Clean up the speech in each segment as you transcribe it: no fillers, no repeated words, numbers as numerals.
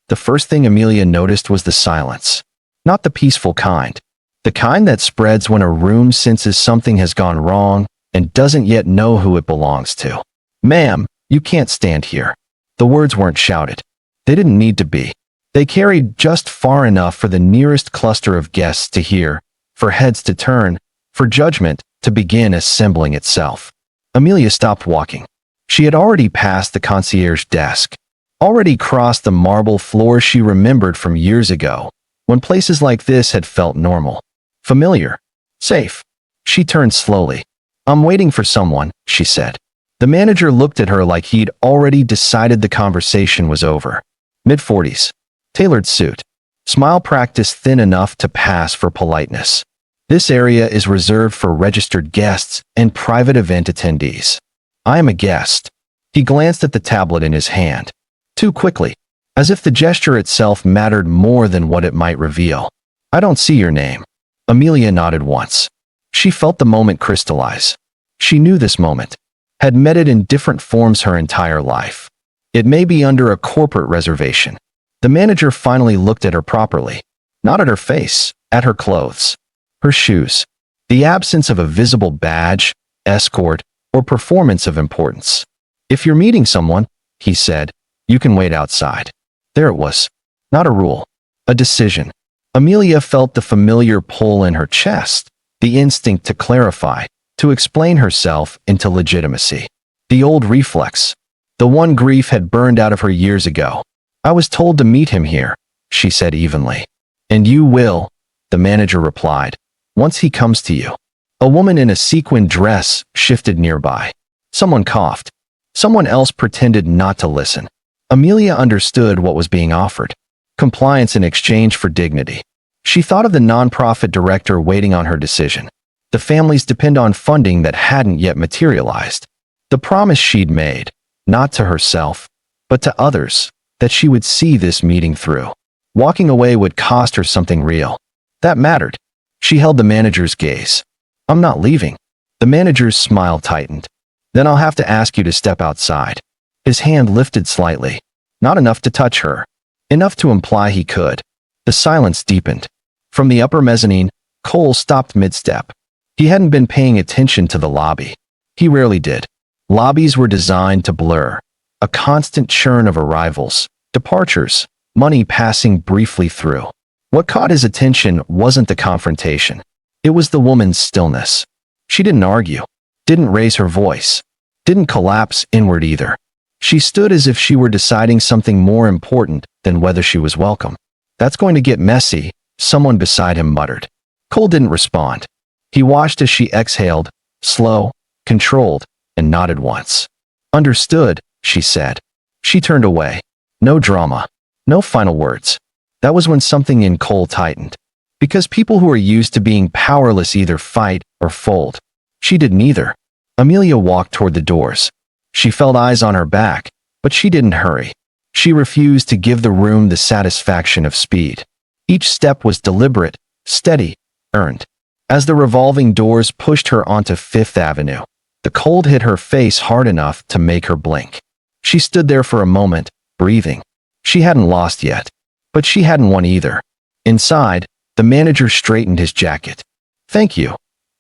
The first thing Amelia noticed was the silence. Not the peaceful kind. The kind that spreads when a room senses something has gone wrong and doesn't yet know who it belongs to. "Ma'am, you can't stand here." The words weren't shouted. They didn't need to be. They carried just far enough for the nearest cluster of guests to hear, for heads to turn, for judgment to begin assembling itself. Amelia stopped walking. She had already passed the concierge desk, already crossed the marble floor she remembered from years ago, when places like this had felt normal, familiar, safe. She turned slowly. "I'm waiting for someone," she said. The manager looked at her like he'd already decided the conversation was over. Mid-40s. Tailored suit. Smile practice thin enough to pass for politeness. "This area is reserved for registered guests and private event attendees. I am a guest." He glanced at the tablet in his hand. Too quickly, as if the gesture itself mattered more than what it might reveal. "I don't see your name." Amelia nodded once. She felt the moment crystallize. She knew this moment, had met it in different forms her entire life. It may be under a corporate reservation. The manager finally looked at her properly. Not at her face, at her clothes. Her shoes. The absence of a visible badge, escort, or performance of importance. "If you're meeting someone," he said, "you can wait outside." There it was. Not a rule. A decision. Amelia felt the familiar pull in her chest, the instinct to clarify, to explain herself into legitimacy. The old reflex. The one grief had burned out of her years ago. "I was told to meet him here," she said evenly. "And you will," the manager replied, "once he comes to you." A woman in a sequined dress shifted nearby. Someone coughed. Someone else pretended not to listen. Amelia understood what was being offered. Compliance in exchange for dignity. She thought of the nonprofit director waiting on her decision. The families depend on funding that hadn't yet materialized. The promise she'd made, not to herself, but to others, that she would see this meeting through. Walking away would cost her something real. That mattered. She held the manager's gaze. "I'm not leaving." The manager's smile tightened. "Then I'll have to ask you to step outside." His hand lifted slightly. Not enough to touch her. Enough to imply he could. The silence deepened. From the upper mezzanine, Cole stopped mid-step. He hadn't been paying attention to the lobby. He rarely did. Lobbies were designed to blur. A constant churn of arrivals, departures, money passing briefly through. What caught his attention wasn't the confrontation. It was the woman's stillness. She didn't argue, didn't raise her voice, didn't collapse inward either. She stood as if she were deciding something more important than whether she was welcome. "That's going to get messy," someone beside him muttered. Cole didn't respond. He watched as she exhaled, slow, controlled, and nodded once. "Understood," she said. She turned away. No drama. No final words. That was when something in Cole tightened. Because people who are used to being powerless either fight or fold. She did neither. Amelia walked toward the doors. She felt eyes on her back, but she didn't hurry. She refused to give the room the satisfaction of speed. Each step was deliberate, steady, earned. As the revolving doors pushed her onto Fifth Avenue, the cold hit her face hard enough to make her blink. She stood there for a moment, breathing. She hadn't lost yet, but she hadn't won either. Inside, the manager straightened his jacket. "Thank you,"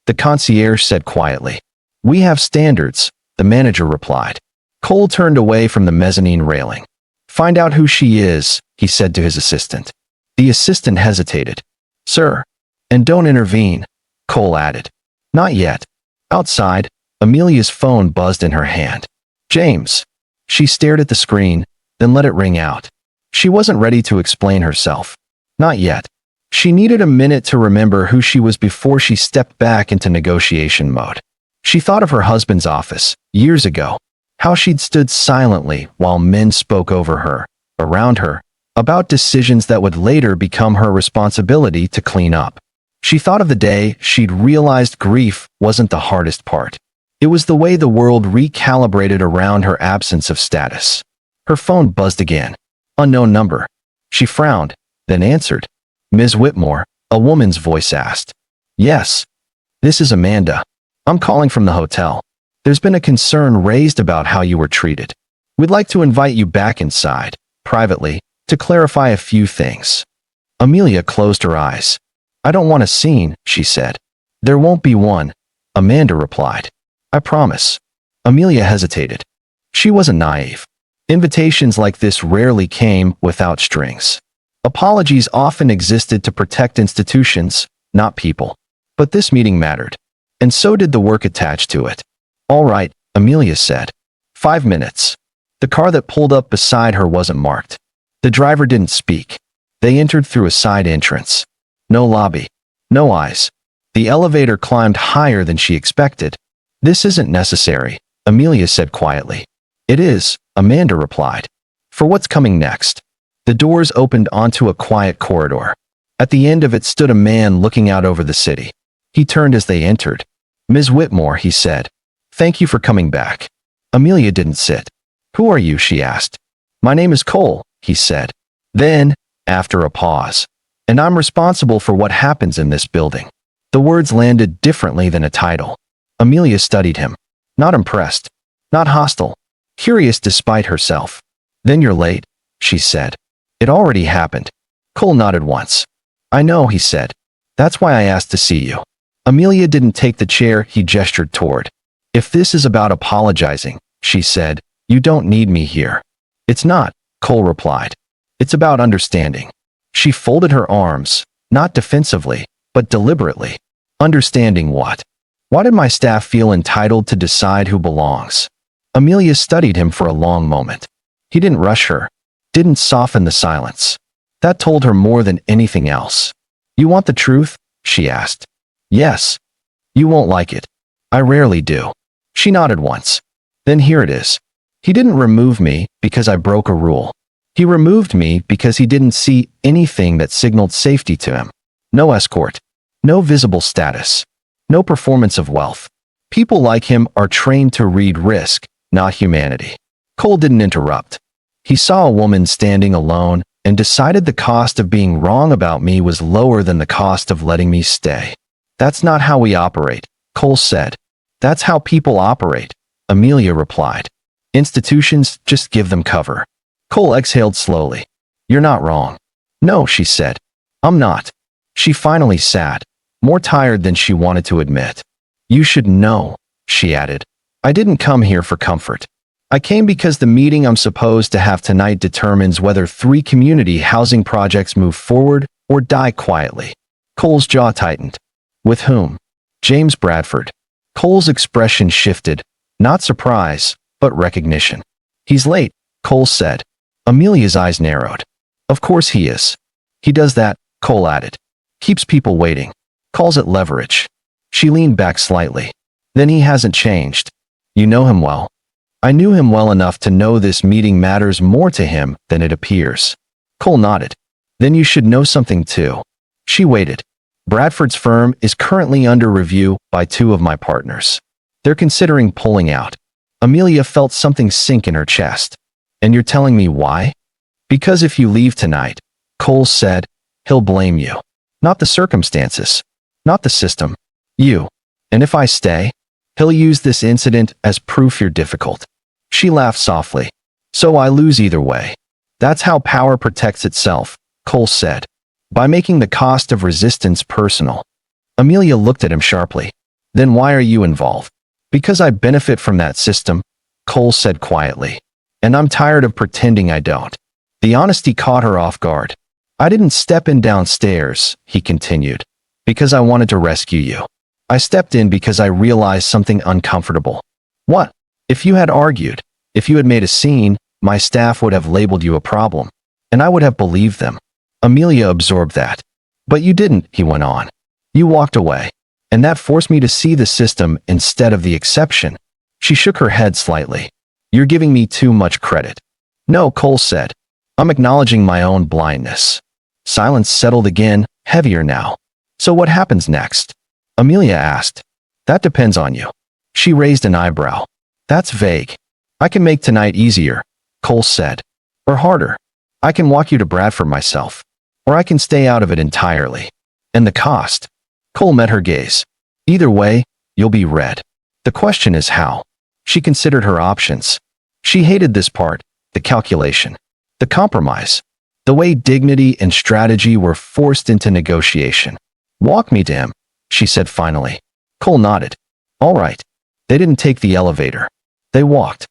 the concierge said quietly. "We have standards," the manager replied. Cole turned away from the mezzanine railing. "Find out who she is," he said to his assistant. The assistant hesitated. "Sir." "And don't intervene," Cole added. "Not yet." Outside, Amelia's phone buzzed in her hand. "James." She stared at the screen, then let it ring out. She wasn't ready to explain herself. Not yet. She needed a minute to remember who she was before she stepped back into negotiation mode. She thought of her husband's office, years ago, how she'd stood silently while men spoke over her, around her, about decisions that would later become her responsibility to clean up. She thought of the day she'd realized grief wasn't the hardest part. It was the way the world recalibrated around her absence of status. Her phone buzzed again. Unknown number. She frowned, then answered. "Ms. Whitmore," a woman's voice asked. "Yes. This is Amanda. I'm calling from the hotel. There's been a concern raised about how you were treated. We'd like to invite you back inside, privately, to to clarify a few things. Amelia closed her eyes. I don't want a scene, she said. There won't be one, Amanda replied. I promise. Amelia hesitated. She wasn't naive. Invitations like this rarely came without strings. Apologies often existed to protect institutions, not people. But this meeting mattered. And so did the work attached to it. All right, Amelia said. 5 minutes. The car that pulled up beside her wasn't marked. The driver didn't speak. They entered through a side entrance. No lobby. No eyes. The elevator climbed higher than she expected. This isn't necessary, Amelia said quietly. It is, Amanda replied. For what's coming next? The doors opened onto a quiet corridor. At the end of it stood a man looking out over the city. He turned as they entered. Ms. Whitmore, he said. Thank you for coming back. Amelia didn't sit. Who are you, she asked. My name is Cole, he said. Then, after a pause, and I'm responsible for what happens in this building. The words landed differently than a title. Amelia studied him. Not impressed. Not hostile. Curious despite herself. Then you're late, she said. It already happened. Cole nodded once. I know, he said. That's why I asked to see you. Amelia didn't take the chair he gestured toward. If this is about apologizing, she said, you don't need me here. It's not, Cole replied. It's about understanding. She folded her arms, not defensively, but deliberately. Understanding what? Why did my staff feel entitled to decide who belongs? Amelia studied him for a long moment. He didn't rush her, didn't soften the silence. That told her more than anything else. You want the truth? She asked. Yes. You won't like it. I rarely do. She nodded once. Then here it is. He didn't remove me because I broke a rule. He removed me because he didn't see anything that signaled safety to him. No escort. No visible status. No performance of wealth. People like him are trained to read risk, not humanity. Cole didn't interrupt. He saw a woman standing alone and decided the cost of being wrong about me was lower than the cost of letting me stay. That's not how we operate, Cole said. That's how people operate, Amelia replied. Institutions just give them cover. Cole exhaled slowly. You're not wrong. No, she said. I'm not. She finally sat, more tired than she wanted to admit. You should know, she added. I didn't come here for comfort. I came because the meeting I'm supposed to have tonight determines whether 3 community housing projects move forward or die quietly. Cole's jaw tightened. With whom? James Bradford. Cole's expression shifted, not surprise, but recognition. He's late, Cole said. Amelia's eyes narrowed. Of course he is. He does that, Cole added. Keeps people waiting. Calls it leverage. She leaned back slightly. Then he hasn't changed. You know him well. I knew him well enough to know this meeting matters more to him than it appears. Cole nodded. Then you should know something too. She waited. Bradford's firm is currently under review by 2 of my partners. They're considering pulling out. Amelia felt something sink in her chest. And you're telling me why? Because if you leave tonight, Cole said, he'll blame you. Not the circumstances. Not the system. You. And if I stay, he'll use this incident as proof you're difficult. She laughed softly. So I lose either way. That's how power protects itself, Cole said. By making the cost of resistance personal. Amelia looked at him sharply. Then why are you involved? Because I benefit from that system, Cole said quietly. And I'm tired of pretending I don't. The honesty caught her off guard. I didn't step in downstairs, he continued, because I wanted to rescue you. I stepped in because I realized something uncomfortable. What? If you had argued, if you had made a scene, my staff would have labeled you a problem. And I would have believed them. Amelia absorbed that. But you didn't, he went on. You walked away. And that forced me to see the system instead of the exception. She shook her head slightly. You're giving me too much credit. No, Cole said. I'm acknowledging my own blindness. Silence settled again, heavier now. So what happens next? Amelia asked. That depends on you. She raised an eyebrow. That's vague. I can make tonight easier, Cole said. Or harder. I can walk you to Bradford myself. Or I can stay out of it entirely. And the cost? Cole met her gaze. Either way, you'll be red. The question is how. She considered her options. She hated this part, the calculation. The compromise. The way dignity and strategy were forced into negotiation. "Walk me to him," she said finally. Cole nodded. "All right." They didn't take the elevator. They walked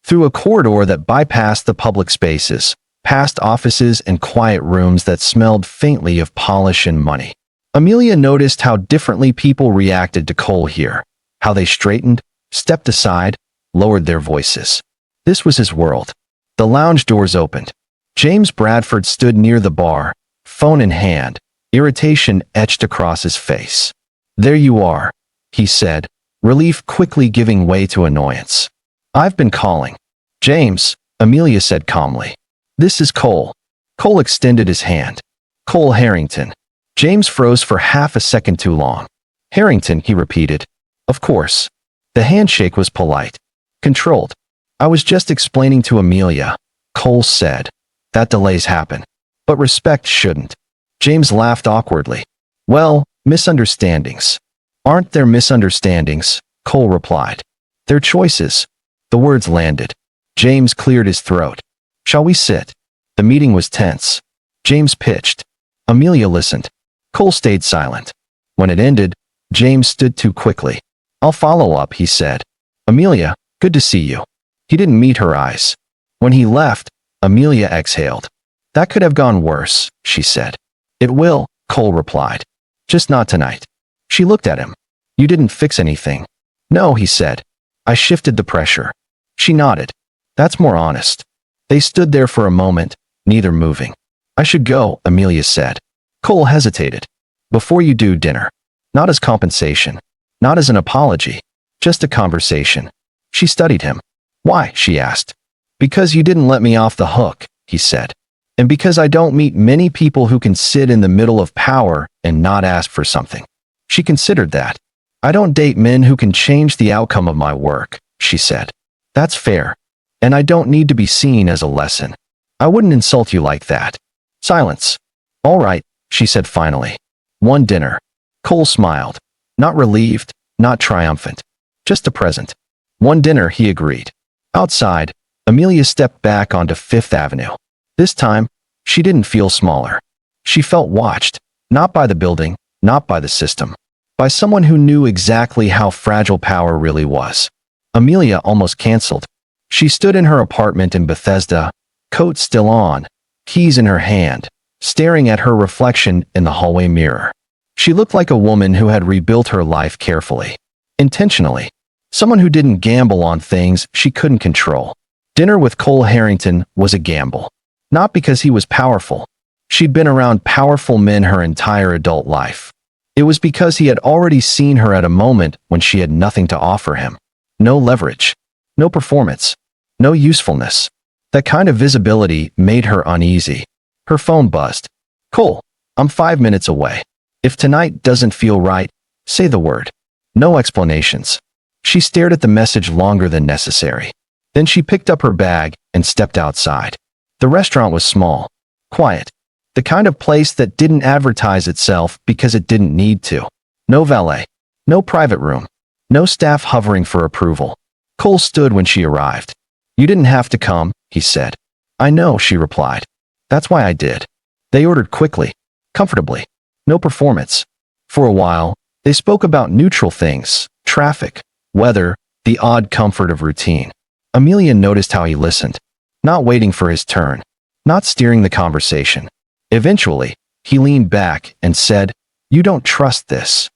through a corridor that bypassed the public spaces, past offices and quiet rooms that smelled faintly of polish and money. Amelia noticed how differently people reacted to Cole here, how they straightened, stepped aside, lowered their voices. This was his world. The lounge doors opened. James Bradford stood near the bar, phone in hand, irritation etched across his face. "There you are," he said, relief quickly giving way to annoyance. "I've been calling." "James," Amelia said calmly. "This is Cole." Cole extended his hand. "Cole Harrington." James froze for half a second too long. "Harrington," he repeated. "Of course." The handshake was polite, controlled. "I was just explaining to Amelia," Cole said, "that delays happen. But respect shouldn't." James laughed awkwardly. "Well, misunderstandings." "Aren't there misunderstandings?" Cole replied. "They're choices." The words landed. James cleared his throat. "Shall we sit?" The meeting was tense. James pitched. Amelia listened. Cole stayed silent. When it ended, James stood too quickly. "I'll follow up," he said. "Amelia, good to see you." He didn't meet her eyes. When he left, Amelia exhaled. "That could have gone worse," she said. "It will," Cole replied. "Just not tonight." She looked at him. "You didn't fix anything." "No," he said. "I shifted the pressure." She nodded. "That's more honest." They stood there for a moment, neither moving. "I should go," Amelia said. Cole hesitated. "Before you do, dinner." "Not as compensation. Not as an apology. Just a conversation." She studied him. "Why?" she asked. "Because you didn't let me off the hook," he said. "And because I don't meet many people who can sit in the middle of power and not ask for something." She considered that. "I don't date men who can change the outcome of my work," she said. "That's fair. And I don't need to be seen as a lesson. I wouldn't insult you like that." Silence. "All right," she said finally. "One dinner." Cole smiled. Not relieved, not triumphant. Just a present. "One dinner," he agreed. Outside, Amelia stepped back onto Fifth Avenue. This time, she didn't feel smaller. She felt watched, not by the building, not by the system, by someone who knew exactly how fragile power really was. Amelia almost canceled. She stood in her apartment in Bethesda, coat still on, keys in her hand, staring at her reflection in the hallway mirror. She looked like a woman who had rebuilt her life carefully, intentionally. Someone who didn't gamble on things she couldn't control. Dinner with Cole Harrington was a gamble. Not because he was powerful. She'd been around powerful men her entire adult life. It was because he had already seen her at a moment when she had nothing to offer him. No leverage. No performance. No usefulness. That kind of visibility made her uneasy. Her phone buzzed. "Cole, I'm 5 minutes away. If tonight doesn't feel right, say the word." No explanations. She stared at the message longer than necessary. Then she picked up her bag and stepped outside. The restaurant was small, quiet, the kind of place that didn't advertise itself because it didn't need to. No valet, no private room, no staff hovering for approval. Cole stood when she arrived. "You didn't have to come," he said. "I know," she replied. "That's why I did." They ordered quickly, comfortably. No performance. For a while, they spoke about neutral things, traffic, weather, the odd comfort of routine. Amelia noticed how he listened, not waiting for his turn, not steering the conversation. Eventually, he leaned back and said, "You don't trust this."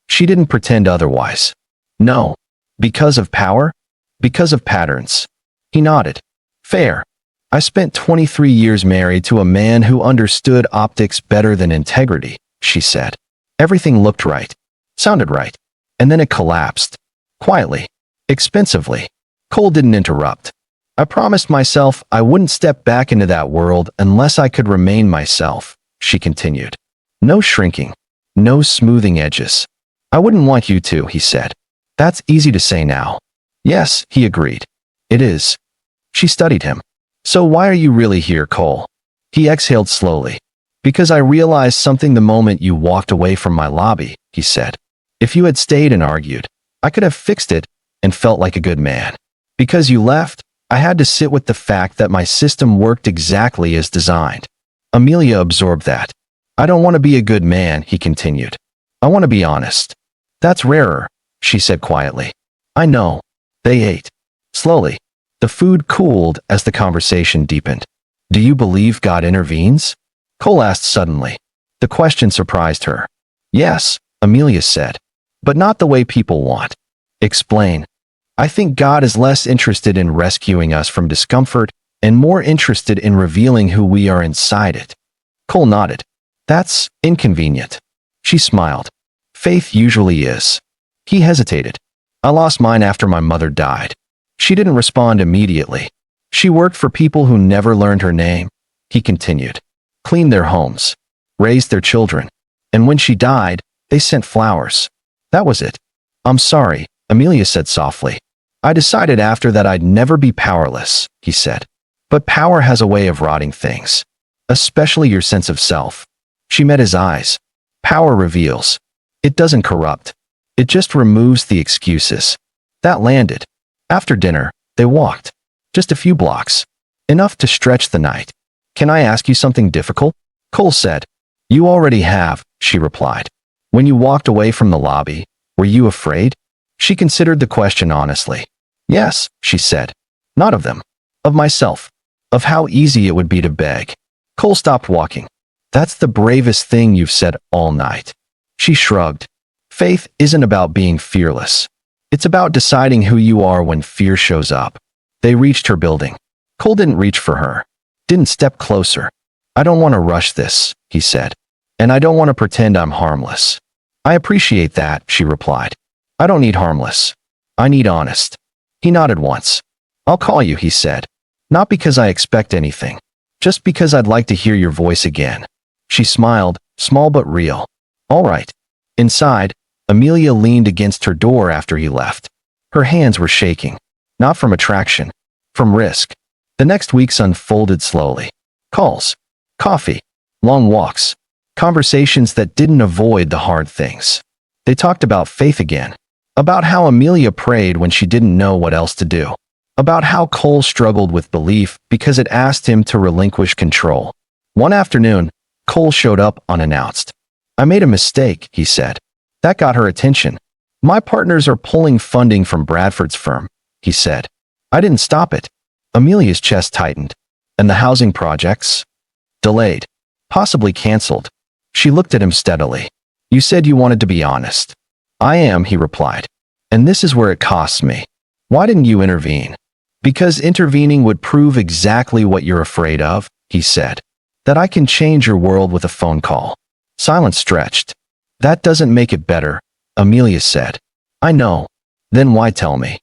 She didn't pretend otherwise. "No." "Because of power?" "Because of patterns." He nodded. "Fair. I spent 23 years married to a man who understood optics better than integrity," she said. Everything looked right, sounded right, and then it collapsed. Quietly, expensively. Cole didn't interrupt. "I promised myself I wouldn't step back into that world unless I could remain myself," she continued. "No shrinking, no smoothing edges." "I wouldn't want you to," he said. "That's easy to say now." "Yes," he agreed. "It is." She studied him. "So why are you really here, Cole?" He exhaled slowly. "Because I realized something the moment you walked away from my lobby," he said. "If you had stayed and argued, I could have fixed it and felt like a good man. Because you left, I had to sit with the fact that my system worked exactly as designed." Amelia absorbed that. I don't want to be a good man, he continued. I want to be honest. That's rarer, she said quietly. I know. They ate. Slowly. The food cooled as the conversation deepened. Do you believe God intervenes? Cole asked suddenly. The question surprised her. Yes, Amelia said. But not the way people want. Explain. I think God is less interested in rescuing us from discomfort and more interested in revealing who we are inside it. Cole nodded. That's inconvenient. She smiled. Faith usually is. He hesitated. I lost mine after my mother died. She didn't respond immediately. She worked for people who never learned her name, he continued. Cleaned their homes. Raised their children. And when she died, they sent flowers. That was it. I'm sorry, Amelia said softly. I decided after that I'd never be powerless, he said. But power has a way of rotting things. Especially your sense of self. She met his eyes. Power reveals. It doesn't corrupt. It just removes the excuses. That landed. After dinner, they walked. Just a few blocks. Enough to stretch the night. Can I ask you something difficult? Cole said. You already have, she replied. When you walked away from the lobby, were you afraid? She considered the question honestly. Yes, she said. Not of them. Of myself. Of how easy it would be to beg. Cole stopped walking. That's the bravest thing you've said all night. She shrugged. Faith isn't about being fearless. It's about deciding who you are when fear shows up. They reached her building. Cole didn't reach for her. Didn't step closer. I don't want to rush this, he said. And I don't want to pretend I'm harmless. I appreciate that, she replied. I don't need harmless. I need honest. He nodded once. I'll call you, he said. Not because I expect anything. Just because I'd like to hear your voice again. She smiled, small but real. All right. Inside, Amelia leaned against her door after he left. Her hands were shaking. Not from attraction. From risk. The next weeks unfolded slowly. Calls. Coffee. Long walks. Conversations that didn't avoid the hard things. They talked about faith again. About how Amelia prayed when she didn't know what else to do. About how Cole struggled with belief because it asked him to relinquish control. One afternoon, Cole showed up unannounced. I made a mistake, he said. That got her attention. My partners are pulling funding from Bradford's firm, he said. I didn't stop it. Amelia's chest tightened. And the housing projects? Delayed. Possibly canceled. She looked at him steadily. You said you wanted to be honest. I am, he replied. And this is where it costs me. Why didn't you intervene? Because intervening would prove exactly what you're afraid of, he said. That I can change your world with a phone call. Silence stretched. That doesn't make it better, Amelia said. I know. Then why tell me?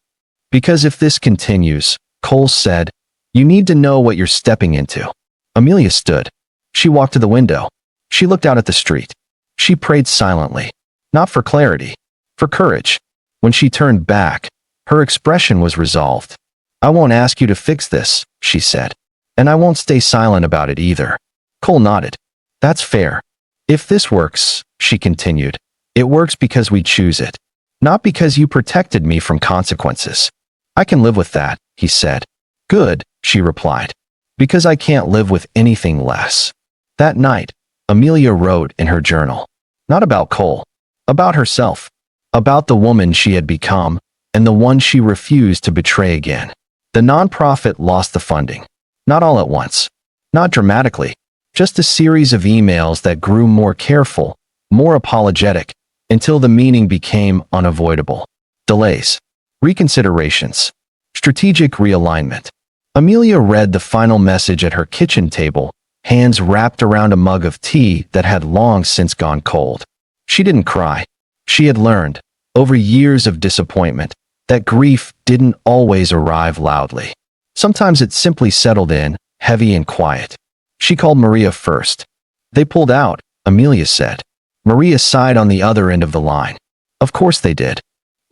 Because if this continues, Cole said, you need to know what you're stepping into. Amelia stood. She walked to the window. She looked out at the street. She prayed silently. Not for clarity. For courage. When she turned back, her expression was resolved. I won't ask you to fix this, she said. And I won't stay silent about it either. Cole nodded. That's fair. If this works, she continued, it works because we choose it. Not because you protected me from consequences. I can live with that, he said. Good, she replied. Because I can't live with anything less. That night, Amelia wrote in her journal. Not about Cole. About herself. About the woman she had become, and the one she refused to betray again. The nonprofit lost the funding. Not all at once. Not dramatically. Just a series of emails that grew more careful, more apologetic, until the meaning became unavoidable. Delays. Reconsiderations. Strategic realignment. Amelia read the final message at her kitchen table, hands wrapped around a mug of tea that had long since gone cold. She didn't cry. She had learned, over years of disappointment, that grief didn't always arrive loudly. Sometimes it simply settled in, heavy and quiet. She called Maria first. They pulled out, Amelia said. Maria sighed on the other end of the line. Of course they did.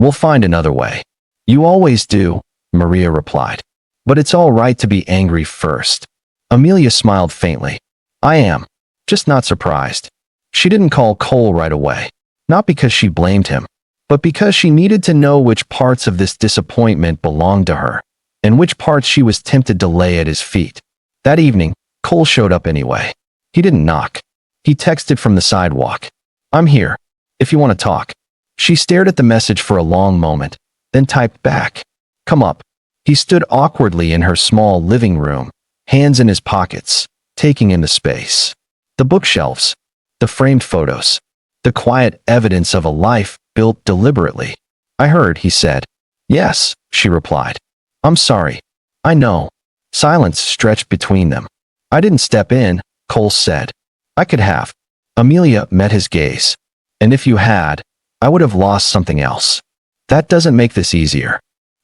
We'll find another way. You always do, Maria replied. But it's all right to be angry first. Amelia smiled faintly. I am. Just not surprised. She didn't call Cole right away. Not because she blamed him, but because she needed to know which parts of this disappointment belonged to her, and which parts she was tempted to lay at his feet. That evening, Cole showed up anyway. He didn't knock. He texted from the sidewalk. I'm here, if you want to talk. She stared at the message for a long moment, then typed back. Come up. He stood awkwardly in her small living room, hands in his pockets, taking in the space. The bookshelves, the framed photos, the quiet evidence of a life built deliberately. I heard, he said. Yes, she replied. I'm sorry. I know. Silence stretched between them. I didn't step in, Cole said. I could have. Amelia met his gaze. And if you had, I would have lost something else. That doesn't make this easier.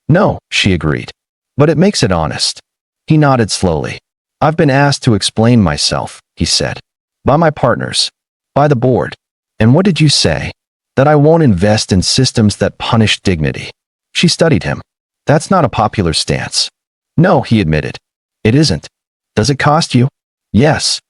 No, she agreed. But it makes it honest. He nodded slowly. I've been asked to explain myself, he said. By my partners. By the board. And what did you say? That I won't invest in systems that punish dignity. She studied him. That's not a popular stance. No, he admitted. It isn't. Does it cost you? Yes.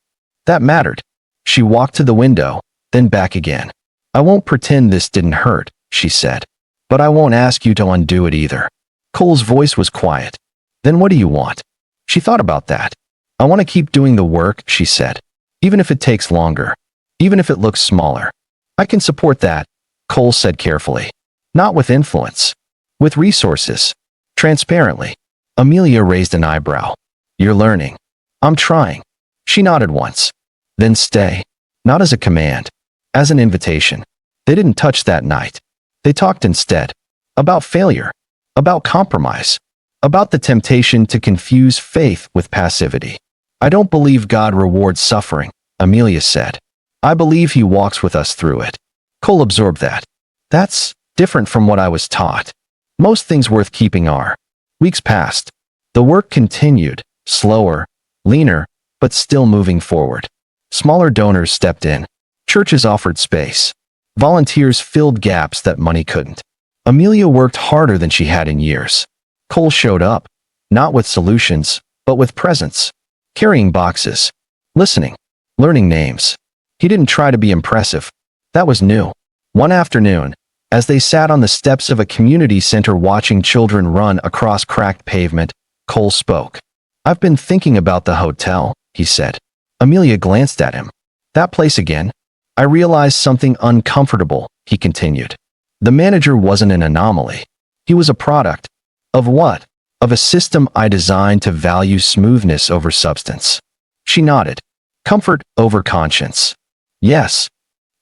That mattered. She walked to the window, then back again. I won't pretend this didn't hurt, she said. But I won't ask you to undo it either. Cole's voice was quiet. Then what do you want? She thought about that. I want to keep doing the work, she said. Even if it takes longer. Even if it looks smaller. I can support that, Cole said carefully. Not with influence. With resources. Transparently. Amelia raised an eyebrow. You're learning. I'm trying. She nodded once. Then stay. Not as a command. As an invitation. They didn't touch that night. They talked instead. About failure. About compromise. About the temptation to confuse faith with passivity. I don't believe God rewards suffering, Amelia said. I believe he walks with us through it. Cole absorbed that. That's different from what I was taught. Most things worth keeping are. Weeks passed. The work continued, slower, leaner, but still moving forward. Smaller donors stepped in. Churches offered space. Volunteers filled gaps that money couldn't. Amelia worked harder than she had in years. Cole showed up, not with solutions, but with presence. Carrying boxes. Listening. Learning names. He didn't try to be impressive. That was new. One afternoon, as they sat on the steps of a community center watching children run across cracked pavement, Cole spoke. I've been thinking about the hotel, he said. Amelia glanced at him. That place again? I realized something uncomfortable, he continued. The manager wasn't an anomaly. He was a product. Of what? Of a system I designed to value smoothness over substance. She nodded. Comfort over conscience. Yes.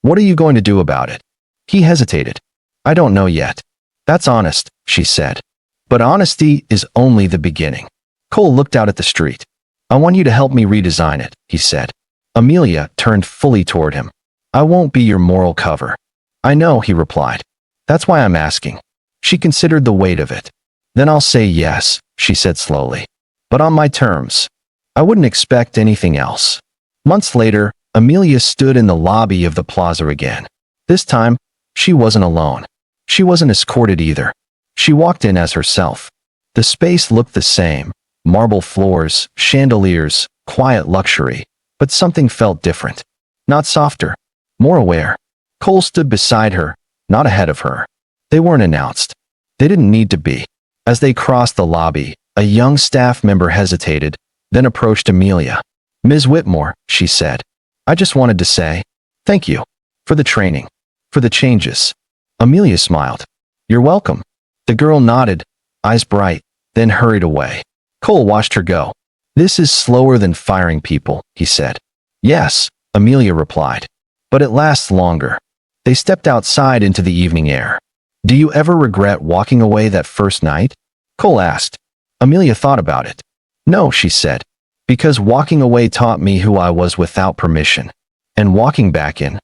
What are you going to do about it? He hesitated. I don't know yet. That's honest, she said. But honesty is only the beginning. Cole looked out at the street. I want you to help me redesign it, he said. Amelia turned fully toward him. I won't be your moral cover. I know, he replied. That's why I'm asking. She considered the weight of it. Then I'll say yes, she said slowly. But on my terms. I wouldn't expect anything else. Months later, Amelia stood in the lobby of the plaza again. This time, she wasn't alone. She wasn't escorted either. She walked in as herself. The space looked the same. Marble floors, chandeliers, quiet luxury. But something felt different. Not softer. More aware. Cole stood beside her, not ahead of her. They weren't announced. They didn't need to be. As they crossed the lobby, a young staff member hesitated, then approached Amelia. Ms. Whitmore, she said. I just wanted to say, thank you. For the training. For the changes. Amelia smiled. You're welcome. The girl nodded, eyes bright, then hurried away. Cole watched her go. This is slower than firing people, he said. Yes, Amelia replied. But it lasts longer. They stepped outside into the evening air. Do you ever regret walking away that first night? Cole asked. Amelia thought about it. No, she said. Because walking away taught me who I was without permission. And walking back in,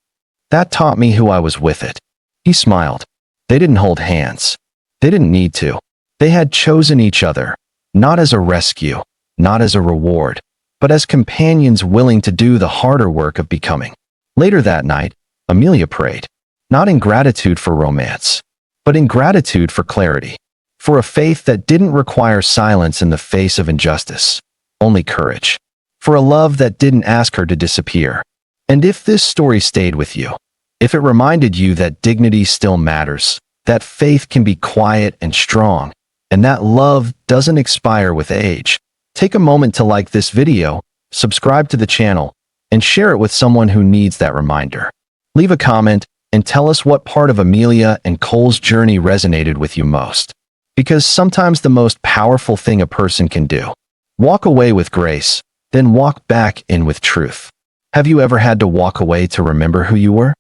that taught me who I was with it. He smiled. They didn't hold hands. They didn't need to. They had chosen each other, not as a rescue, not as a reward, but as companions willing to do the harder work of becoming. Later that night, Amelia prayed, not in gratitude for romance, but in gratitude for clarity, for a faith that didn't require silence in the face of injustice, only courage, for a love that didn't ask her to disappear. And if this story stayed with you, if it reminded you that dignity still matters, that faith can be quiet and strong, and that love doesn't expire with age, take a moment to like this video, subscribe to the channel, and share it with someone who needs that reminder. Leave a comment and tell us what part of Amelia and Cole's journey resonated with you most. Because sometimes the most powerful thing a person can do. Walk away with grace, then walk back in with truth. Have you ever had to walk away to remember who you were?